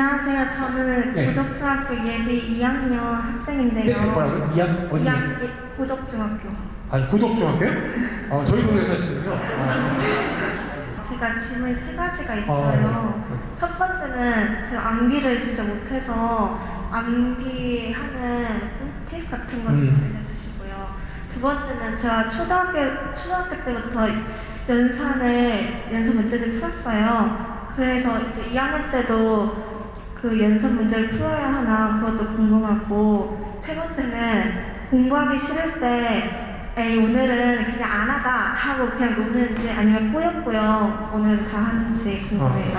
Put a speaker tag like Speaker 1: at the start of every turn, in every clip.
Speaker 1: 안녕하세요. 저는
Speaker 2: 네.
Speaker 1: 고덕중학교 예비 2학년 학생인데요.
Speaker 2: 네, 뭐라고요? 어디?
Speaker 1: 고덕중학교.
Speaker 2: 아, 고덕중학교요? 저희 동네 사시는군요.
Speaker 1: 제가 질문이 3가지가 있어요. 첫 번째는 제가 암기를 진짜 못해서 암기하는 팁 같은 거 좀 알려주시고요. 두 번째는 제가 초등학교 때부터 연산 문제를 풀었어요. 그래서 이제 2학년 때도 그 연산 문제를 풀어야 하나 그것도 궁금하고, 세 번째는 공부하기 싫을 때 에이 오늘은 그냥 안 하자 하고 그냥 노는지 아니면 꾸역꾸역 오늘 다 하는지 궁금해요.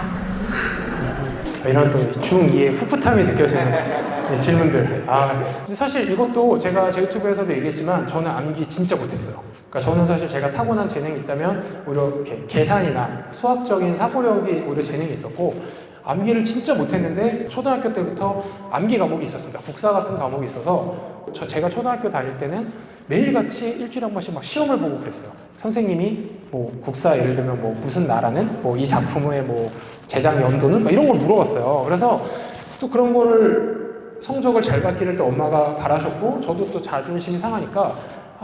Speaker 3: 이런 또 중2의 풋풋함이 느껴지는 질문들. 근데 사실 이것도 제가 제 유튜브에서도 얘기했지만 저는 암기 진짜 못했어요. 그러니까 저는 사실 제가 타고난 재능이 있다면 오히려 이렇게 계산이나 수학적인 사고력이 오히려 재능이 있었고, 암기를 진짜 못했는데 초등학교 때부터 암기 과목이 있었습니다. 국사 같은 과목이 있어서 제가 초등학교 다닐 때는 매일같이 일주일에 한 번씩 막 시험을 보고 그랬어요. 선생님이 뭐 국사 예를 들면 뭐 무슨 나라는 뭐 이 작품의 뭐 제작 연도는 막 이런 걸 물어봤어요. 그래서 또 그런 거를 성적을 잘 받기를 또 엄마가 바라셨고, 저도 또 자존심이 상하니까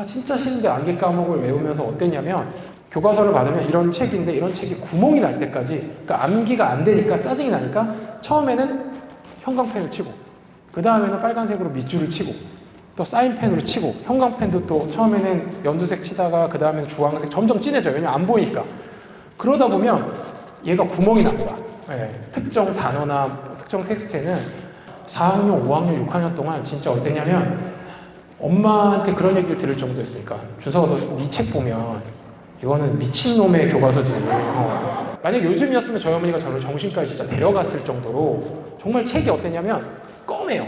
Speaker 3: 진짜 싫은데 암기 과목을 외우면서 어땠냐면, 교과서를 받으면 이런 책인데 이런 책이 구멍이 날 때까지, 그러니까 암기가 안 되니까 짜증이 나니까 처음에는 형광펜을 치고, 그 다음에는 빨간색으로 밑줄을 치고, 또 사인펜으로 치고, 형광펜도 또 처음에는 연두색 치다가 그 다음에는 주황색, 점점 진해져요. 왜냐면 안 보이니까. 그러다 보면 얘가 구멍이 납니다. 특정 단어나 특정 텍스트에는 4학년, 5학년, 6학년 동안 진짜 어땠냐면, 엄마한테 그런 얘기를 들을 정도였으니까, 준서가 너 네 책 보면 이거는 미친놈의 교과서지. 만약 요즘이었으면 저희 어머니가 저를 정신과에 진짜 데려갔을 정도로 정말 책이 어땠냐면 검해요.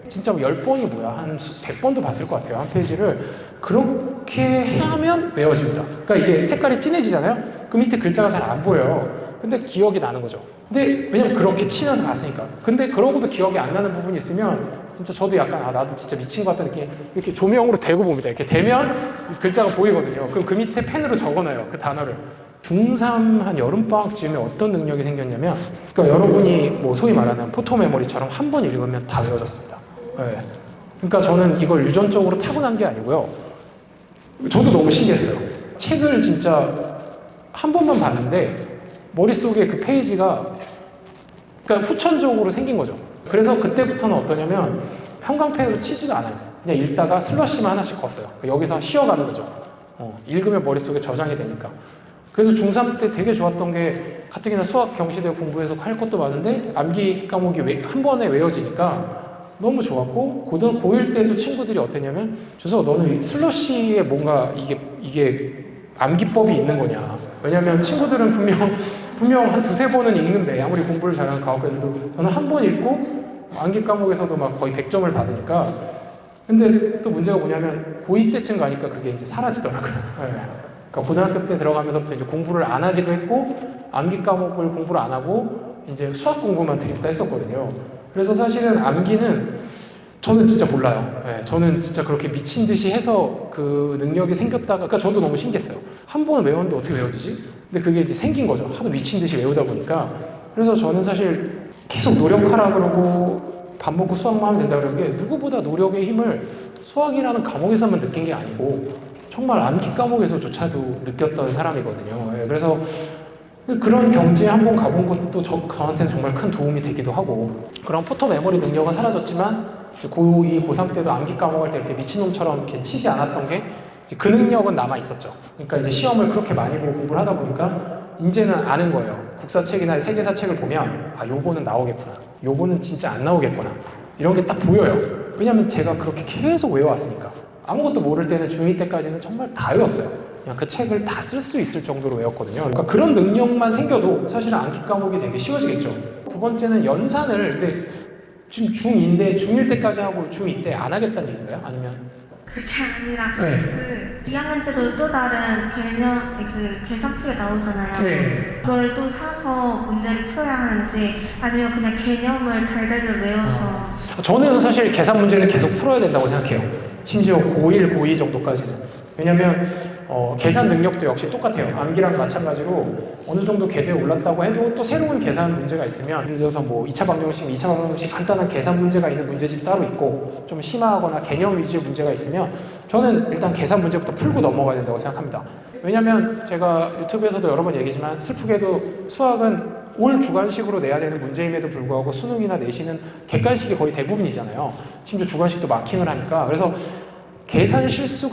Speaker 3: 진짜 10번이 뭐야, 한 100번도 봤을 것 같아요. 한 페이지를. 그렇게 하면 외워집니다. 그러니까 이게 색깔이 진해지잖아요. 그 밑에 글자가 잘 안 보여요. 근데 기억이 나는 거죠. 근데 왜냐면 그렇게 치면서 봤으니까. 근데 그러고도 기억이 안 나는 부분이 있으면 진짜 저도 약간 나도 진짜 미친 것 같다는 느낌. 이렇게 조명으로 대고 봅니다. 이렇게 대면 글자가 보이거든요. 그럼 그 밑에 펜으로 적어놔요, 그 단어를. 중3 한 여름방학쯤에 어떤 능력이 생겼냐면, 그러니까 여러분이 뭐 소위 말하는 포토 메모리처럼 한 번 읽으면 다 외워졌습니다. 그러니까 저는 이걸 유전적으로 타고난 게 아니고요. 저도 너무 신기했어요. 책을 진짜 한 번만 봤는데 머릿속에 그 페이지가 그러니까 후천적으로 생긴 거죠. 그래서 그때부터는 어떠냐면 형광펜으로 치지도 않아요. 그냥 읽다가 슬러시만 하나씩 걷어요. 여기서 쉬어가는 거죠. 읽으면 머릿속에 저장이 되니까. 그래서 중3 때 되게 좋았던 게, 가뜩이나 수학 경시대 공부해서 할 것도 많은데 암기 과목이 한 번에 외워지니까 너무 좋았고, 고1 때도 친구들이 어땠냐면, 준서가 너는 슬러시에 뭔가 이게 암기법이 있는 거냐. 왜냐면 친구들은 분명 한 2-3번은 읽는데, 아무리 공부를 잘하는 과학자들도 저는 한 번 읽고 암기 과목에서도 막 거의 100점을 받으니까. 근데 또 문제가 뭐냐면 고2 때쯤 가니까 그게 이제 사라지더라고요. 그러니까 고등학교 때 들어가면서부터 이제 공부를 안 하기도 했고, 암기 과목을 공부를 안 하고 이제 수학 공부만 드립다 했었거든요. 그래서 사실은 암기는 저는 진짜 몰라요. 저는 진짜 그렇게 미친 듯이 해서 그 능력이 생겼다가, 그러니까 저도 너무 신기했어요. 한 번 외웠는데 어떻게 외워지지? 근데 그게 이제 생긴 거죠. 하도 미친 듯이 외우다 보니까. 그래서 저는 사실 계속 노력하라 그러고 밥 먹고 수학만 하면 된다 그러는 게, 누구보다 노력의 힘을 수학이라는 과목에서만 느낀 게 아니고 정말 암기 과목에서조차도 느꼈던 사람이거든요. 그래서 그런 경지에 한번 가본 것도 저한테는 정말 큰 도움이 되기도 하고, 그런 포토 메모리 능력은 사라졌지만 고2, 고3 때도 암기 과목 할 때 이렇게 미친놈처럼 이렇게 치지 않았던 게, 그 능력은 남아 있었죠. 그러니까 이제 시험을 그렇게 많이 보고 공부를 하다 보니까 이제는 아는 거예요. 국사책이나 세계사 책을 보면 요거는 나오겠구나, 요거는 진짜 안 나오겠구나, 이런 게 딱 보여요. 왜냐면 제가 그렇게 계속 외워왔으니까. 아무것도 모를 때는 중2 때까지는 정말 다 외웠어요. 그냥 그 책을 다 쓸 수 있을 정도로 외웠거든요. 그러니까 그런 능력만 생겨도 사실은 암기 과목이 되게 쉬워지겠죠. 두 번째는 연산을, 근데 지금 중2인데 중1 때까지 하고 중2 때 안 하겠다는 얘기인가요? 아니면?
Speaker 1: 그게 아니라 그 2학년 때도 또 다른 계산표가 나오잖아요. 그걸 또 사서 문제를 풀어야 하는지, 아니면 그냥 개념을 달달달 외워서.
Speaker 3: 저는 사실 계산 문제는 계속 풀어야 된다고 생각해요. 심지어 고1, 고2 정도까지는. 왜냐면 계산 능력도 역시 똑같아요. 암기랑 마찬가지로 어느 정도 궤도에 올랐다고 해도 또 새로운 계산 문제가 있으면 예를 들어서 뭐 2차 방정식, 2차 방정식 간단한 계산 문제가 있는 문제집이 따로 있고 좀 심화하거나 개념 위주의 문제가 있으면 저는 일단 계산 문제부터 풀고 넘어가야 된다고 생각합니다. 왜냐면 제가 유튜브에서도 여러 번 얘기지만 슬프게도 수학은 올 주관식으로 내야 되는 문제임에도 불구하고 수능이나 내신은 객관식이 거의 대부분이잖아요. 심지어 주관식도 마킹을 하니까. 그래서 계산 실수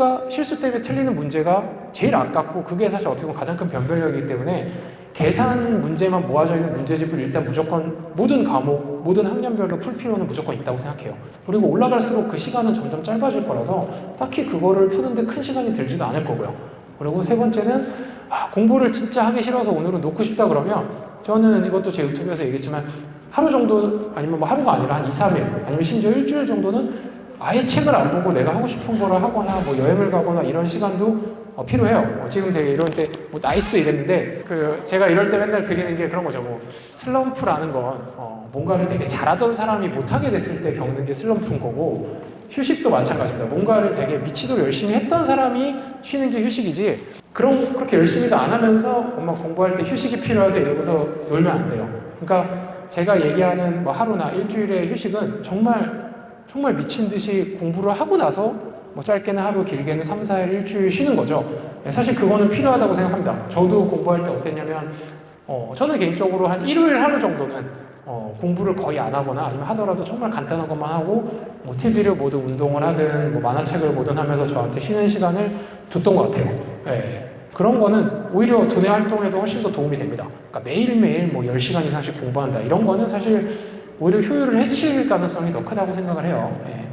Speaker 3: 때문에 틀리는 문제가 제일 아깝고 그게 사실 어떻게 보면 가장 큰 변별력이기 때문에 계산 문제만 모아져 있는 문제집을 일단 무조건 모든 과목, 모든 학년별로 풀 필요는 무조건 있다고 생각해요. 그리고 올라갈수록 그 시간은 점점 짧아질 거라서 딱히 그거를 푸는데 큰 시간이 들지도 않을 거고요. 그리고 세 번째는 공부를 진짜 하기 싫어서 오늘은 놓고 싶다 그러면 저는 이것도 제 유튜브에서 얘기했지만 하루 정도 아니면 뭐 하루가 아니라 한 2, 3일 아니면 심지어 일주일 정도는 아예 책을 안 보고 내가 하고 싶은 거를 하거나 뭐 여행을 가거나 이런 시간도 필요해요. 지금 되게 이럴 때 뭐 나이스 이랬는데 제가 이럴 때 맨날 드리는 게 그런 거죠. 뭐 슬럼프라는 건 뭔가를 되게 잘하던 사람이 못하게 됐을 때 겪는 게 슬럼프인 거고 휴식도 마찬가지입니다. 뭔가를 되게 미치도록 열심히 했던 사람이 쉬는 게 휴식이지 그렇게 열심히도 안 하면서 엄마 공부할 때 휴식이 필요하다 이러고서 놀면 안 돼요. 그러니까 제가 얘기하는 뭐 하루나 일주일의 휴식은 정말 미친 듯이 공부를 하고 나서 뭐 짧게는 하루, 길게는 3, 4일, 일주일 쉬는 거죠. 사실 그거는 필요하다고 생각합니다. 저도 공부할 때 어땠냐면 저는 개인적으로 한 일요일 하루 정도는 공부를 거의 안 하거나 아니면 하더라도 정말 간단한 것만 하고 뭐 TV를 보든 운동을 하든 뭐 만화책을 보든 하면서 저한테 쉬는 시간을 줬던 것 같아요. 네. 그런 거는 오히려 두뇌 활동에도 훨씬 더 도움이 됩니다. 그러니까 매일매일 뭐 10시간 이상씩 공부한다 이런 거는 사실 오히려 효율을 해칠 가능성이 더 크다고 생각을 해요. 네.